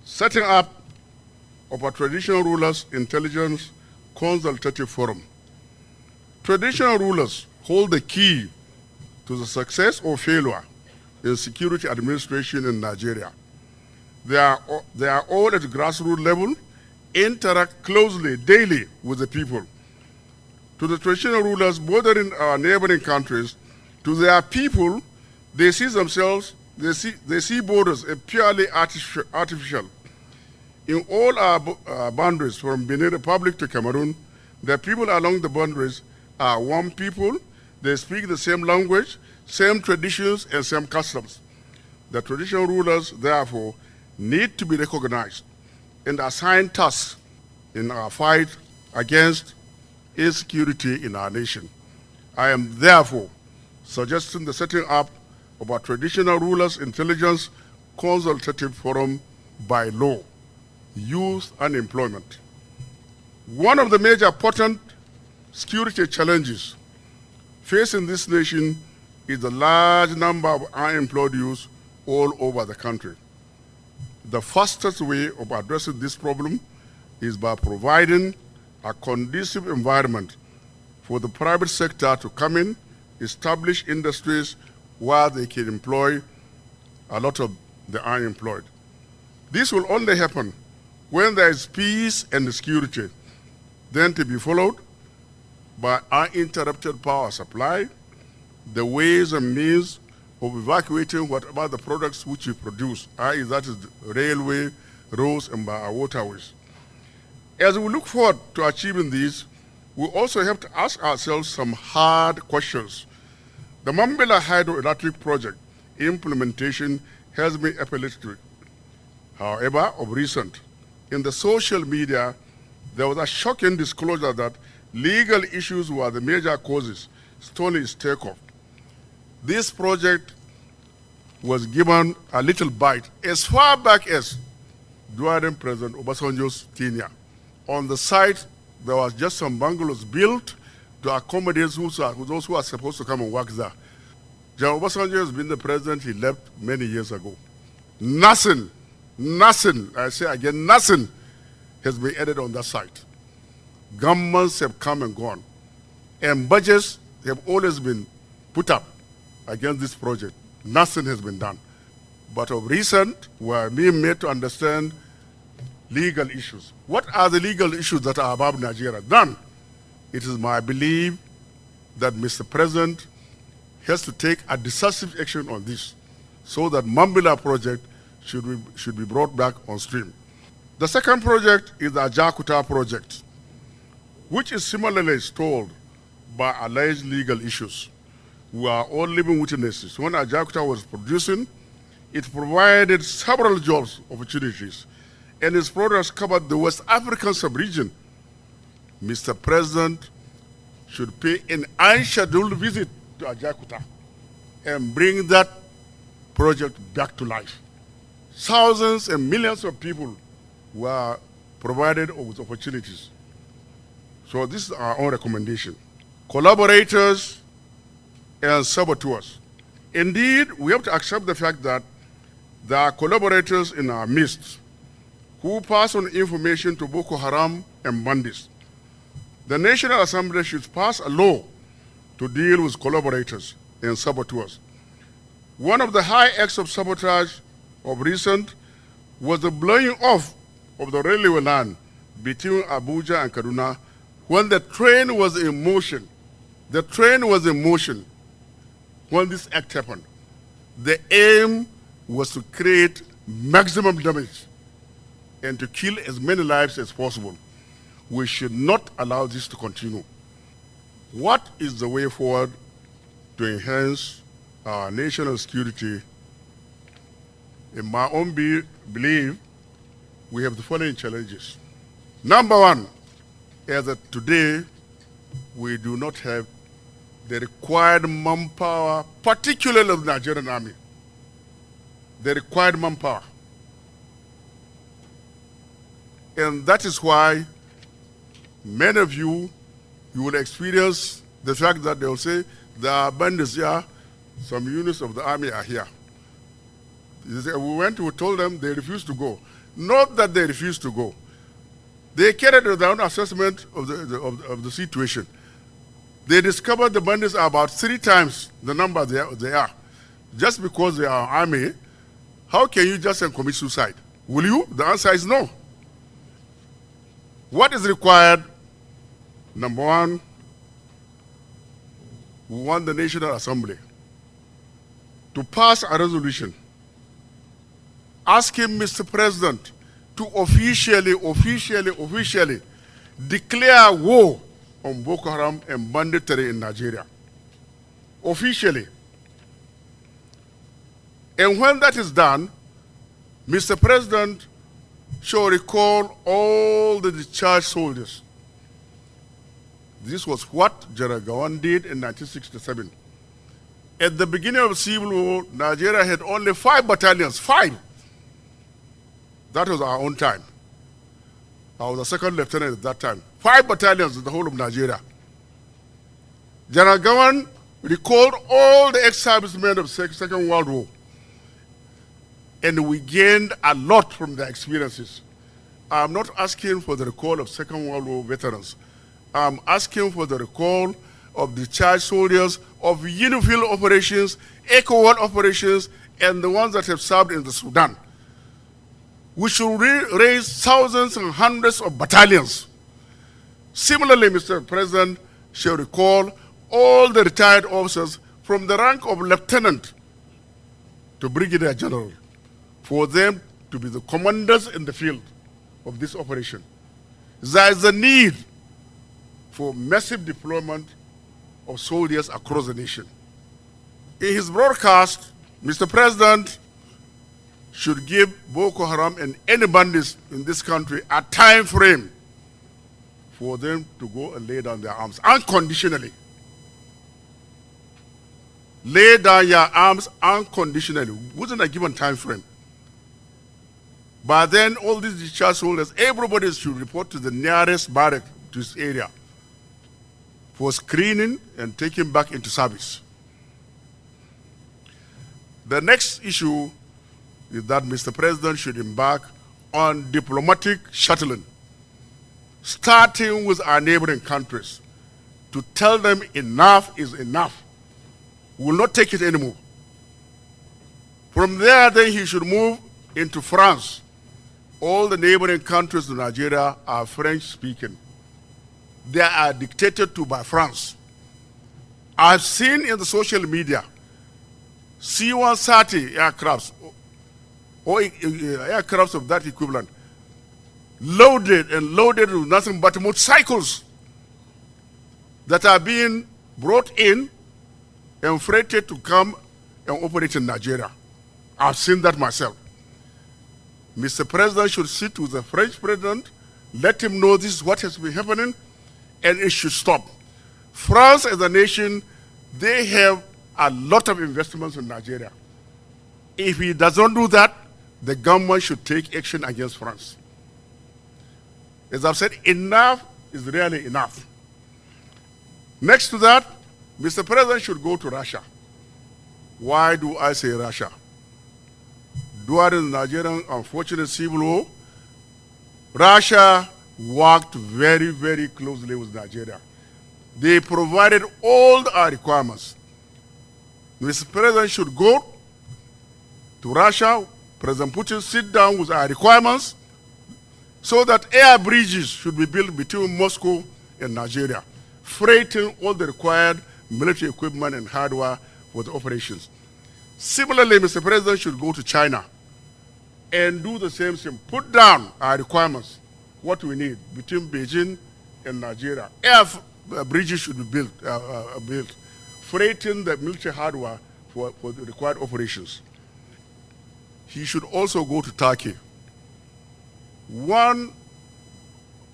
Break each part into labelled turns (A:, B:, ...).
A: Setting up of a Traditional Rulers Intelligence Consultative Forum. Traditional rulers hold the key to the success or failure in security administration in Nigeria. They are all at grassroots level, interact closely, daily with the people. To the traditional rulers bordering our neighboring countries, to their people, they see themselves, they see borders as purely artificial. In all our boundaries, from Benin Republic to Cameroon, the people along the boundaries are one people. They speak the same language, same traditions, and same customs. The traditional rulers, therefore, need to be recognized and assigned tasks in our fight against insecurity in our nation. I am therefore suggesting the setting up of a Traditional Rulers Intelligence Consultative Forum by law. Youth unemployment. One of the major potent security challenges facing this nation is the large number of unemployed youth all over the country. The fastest way of addressing this problem is by providing a conducive environment for the private sector to come in, establish industries where they can employ a lot of the unemployed. This will only happen when there is peace and security, then to be followed by uninterrupted power supply, the ways and means of evacuating whatever the products which we produce, i.e. that is railway, roads, and by our waterways. As we look forward to achieving these, we also have to ask ourselves some hard questions. The Mambila hydroelectric project implementation has been epileptic. However, of recent, in the social media, there was a shocking disclosure that legal issues were the major causes stoning its takeoff. This project was given a little bite as far back as during President Obasanjo's tenure. On the site, there was just some bungalows built to accommodate those who are supposed to come and work there. General Obasanjo has been the president, he left many years ago. Nothing, I say again, nothing has been added on that site. Governments have come and gone, and budgets have always been put up against this project. Nothing has been done. But of recent, we are being made to understand legal issues. What are the legal issues that are above Nigeria? None. It is my belief that Mr. President has to take a decisive action on this so that Mambila project should be brought back on stream. The second project is the Ajakuta project, which is similarly stalled by alleged legal issues. We are all living witnesses. When Ajakuta was producing, it provided several jobs opportunities, and its products covered the West African sub-region. Mr. President should pay an unscheduled visit to Ajakuta and bring that project back to life. Thousands and millions of people were provided with opportunities. So this is our own recommendation. Collaborators and saboteurs. Indeed, we have to accept the fact that there are collaborators in our midst who pass on information to Boko Haram and bandits. The National Assembly should pass a law to deal with collaborators and saboteurs. One of the high acts of sabotage of recent was the blowing off of the railway line between Abuja and Kaduna when the train was in motion. The train was in motion when this act happened. The aim was to create maximum damage and to kill as many lives as possible. We should not allow this to continue. What is the way forward to enhance our national security? In my own belief, we have the following challenges. Number one is that today we do not have the required manpower, particularly of the Nigerian army. The required manpower. And that is why many of you will experience the fact that they will say, there are bandits here, some units of the army are here. We told them, they refused to go. Not that they refused to go. They carried their own assessment of the situation. They discovered the bandits are about 3 times the number they are. Just because they are army, how can you just commit suicide? Will you? The answer is no. What is required? Number one, we want the National Assembly to pass a resolution asking Mr. President to officially declare war on Boko Haram and banditry in Nigeria. Officially. And when that is done, Mr. President shall recall all the discharged soldiers. This was what General Gowon did in 1967. At the beginning of the Civil War, Nigeria had only 5 battalions, 5. That was our own time. I was a second lieutenant at that time. 5 battalions in the whole of Nigeria. General Gowon recalled all the ex-servicemen of the Second World War. And we gained a lot from their experiences. I'm not asking for the recall of Second World War veterans. I'm asking for the recall of discharged soldiers of UNIFIL operations, ECOWAL operations, and the ones that have served in the Sudan. We should raise thousands and hundreds of battalions. Similarly, Mr. President shall recall all the retired officers from the rank of lieutenant to brigadier general for them to be the commanders in the field of this operation. There is a need for massive deployment of soldiers across the nation. In his broadcast, Mr. President should give Boko Haram and any bandits in this country a time frame for them to go and lay down their arms unconditionally. Lay down your arms unconditionally within a given time frame. By then, all these discharged soldiers, everybody should report to the nearest barrack to his area for screening and taken back into service. The next issue is that Mr. President should embark on diplomatic shuttling, starting with our neighboring countries, to tell them enough is enough. We will not take it anymore. From there, then he should move into France. All the neighboring countries to Nigeria are French-speaking. They are dictated to by France. I've seen in the social media C-130 aircrafts or aircrafts of that equivalent loaded with nothing but motorcycles that are being brought in and freighted to come and operate in Nigeria. I've seen that myself. Mr. President should sit with the French president, let him know this is what has been happening, and it should stop. France as a nation, they have a lot of investments in Nigeria. If he does not do that, the government should take action against France. As I've said, enough is really enough. Next to that, Mr. President should go to Russia. Why do I say Russia? During the Nigerian unfortunate civil war, Russia worked very, very closely with Nigeria. They provided all our requirements. Mr. President should go to Russia, President Putin sit down with our requirements so that air bridges should be built between Moscow and Nigeria, freighting all the required military equipment and hardware for the operations. Similarly, Mr. President should go to China and do the same thing, put down our requirements, what we need between Beijing and Nigeria. Air bridges should be built, freighting the military hardware for the required operations. He should also go to Turkey. One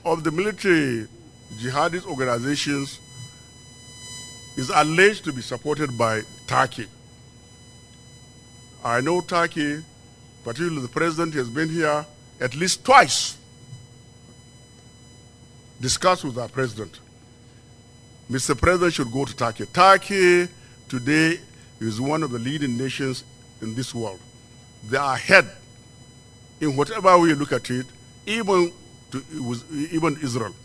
A: of the military jihadist organizations is alleged to be supported by Turkey. I know Turkey, particularly the president, has been here at least twice, discussed with our president. Mr. President should go to Turkey. Turkey today is one of the leading nations in this world. They are ahead in whatever way you look at it, even Israel.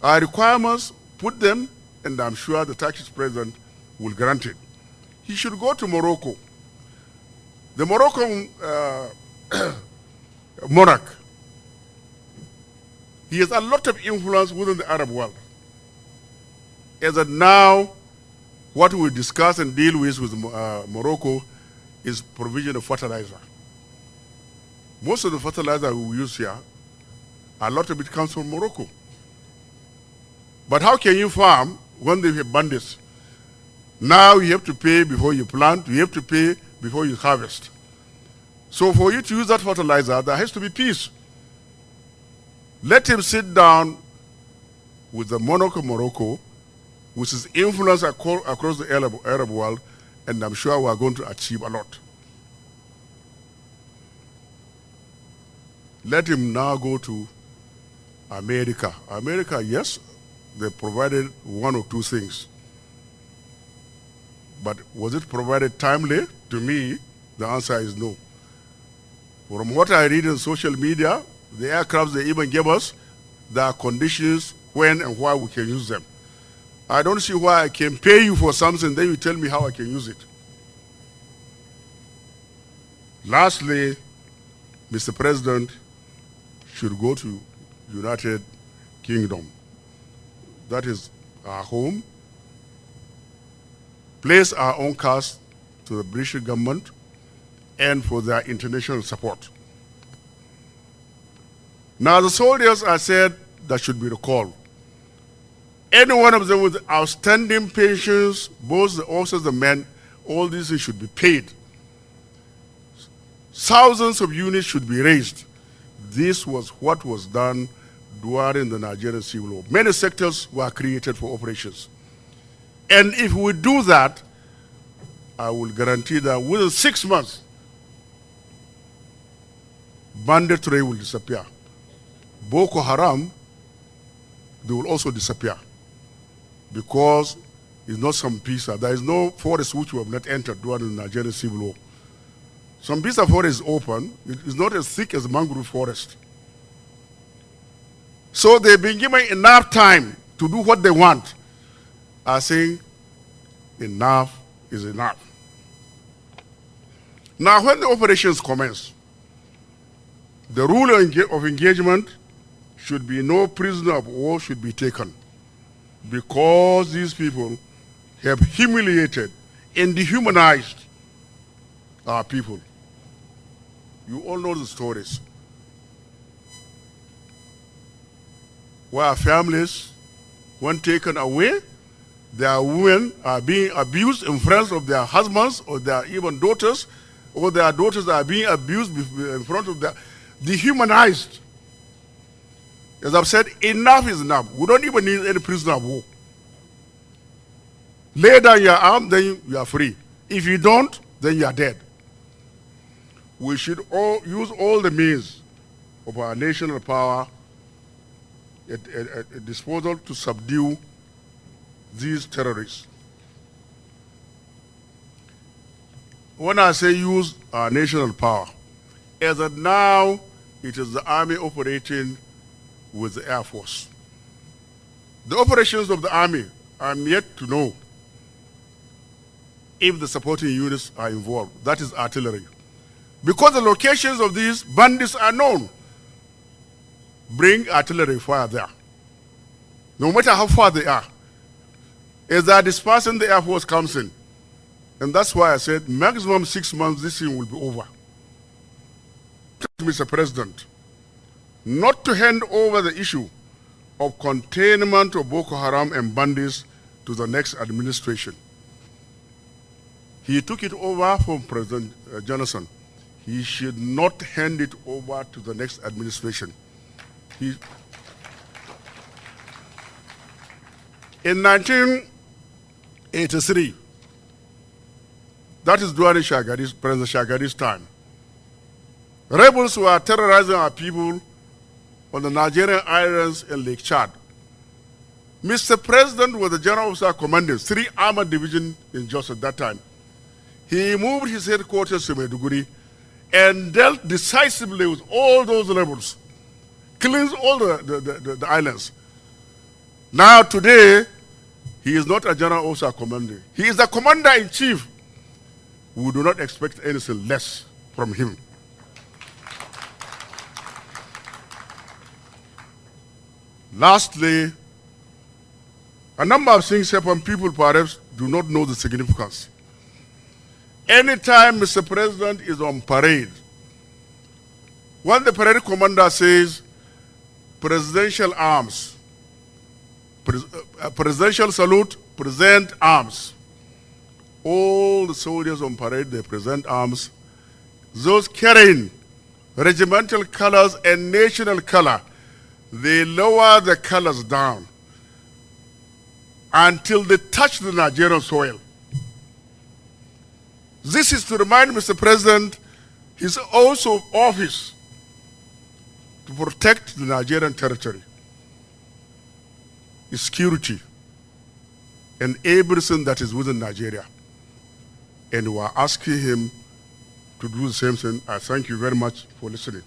A: Our requirements, put them, and I'm sure the Turkish president will grant it. He should go to Morocco. The Moroccan monarch, he has a lot of influence within the Arab world. As of now, what we discuss and deal with Morocco is provision of fertilizer. Most of the fertilizer we use here, a lot of it comes from Morocco. But how can you farm when they have bandits? Now you have to pay before you plant, you have to pay before you harvest. So for you to use that fertilizer, there has to be peace. Let him sit down with the monarch of Morocco, which is influence across the Arab world, and I'm sure we are going to achieve a lot. Let him now go to America. America, yes, they provided one or two things. But was it provided timely? To me, the answer is no. From what I read in social media, the aircrafts they even gave us, there are conditions when and why we can use them. I don't see why I can pay you for something, then you tell me how I can use it. Lastly, Mr. President should go to United Kingdom. That is our home. Place our own cast to the British government and for their international support. Now the soldiers, I said, that should be recalled. Any one of them with outstanding pensions, both the officers and men, all these things should be paid. Thousands of units should be raised. This was what was done during the Nigerian Civil War. Many sectors were created for operations. And if we do that, I will guarantee that within 6 months, banditry will disappear. Boko Haram, they will also disappear. Because it's not Sambisa. There is no forest which we have not entered during the Nigerian Civil War. Sambisa forest is open. It is not as thick as mangrove forest. So they've been given enough time to do what they want. I think enough is enough. Now, when the operations commence, the rule of engagement should be no prisoner of war should be taken, because these people have humiliated and dehumanized our people. You all know the stories. Where families, when taken away, their women are being abused in front of their husbands or their even daughters, or their daughters are being abused in front of their, dehumanized. As I've said, enough is enough. We don't even need any prisoner of war. Lay down your arm, then you are free. If you don't, then you are dead. We should all use all the means of our national power at disposal to subdue these terrorists. When I say use our national power, as of now, it is the Army operating with the Air Force. The operations of the Army, I'm yet to know if the supporting units are involved. That is artillery. Because the locations of these bandits are known, bring artillery fire there. No matter how far they are. As they are dispersing, the Air Force comes in. And that's why I said maximum 6 months, this thing will be over. Mr. President, not to hand over the issue of containment of Boko Haram and bandits to the next administration. He took it over from President Johnson. He should not hand it over to the next administration. In 1983, that is during President Shagari's time, rebels were terrorizing our people on the Nigerian islands and Lake Chad. Mr. President was the General Officer commanding 3 Armored Division in Jos at that time. He moved his headquarters to Maiduguri, and dealt decisively with all those rebels, cleansed all the islands. Now today, he is not a general officer commanding. He is the commander-in-chief. We do not expect anything less from him. Lastly, a number of things happen, people perhaps do not know the significance. Anytime Mr. President is on parade, when the parade commander says presidential arms, presidential salute, present arms, all the soldiers on parade, they present arms. Those carrying regimental colors and national color, they lower the colors down until they touch the Nigerian soil. This is to remind Mr. President his also office to protect the Nigerian territory, its security, and everything that is within Nigeria. And we are asking him to do the same thing. I thank you very much for listening.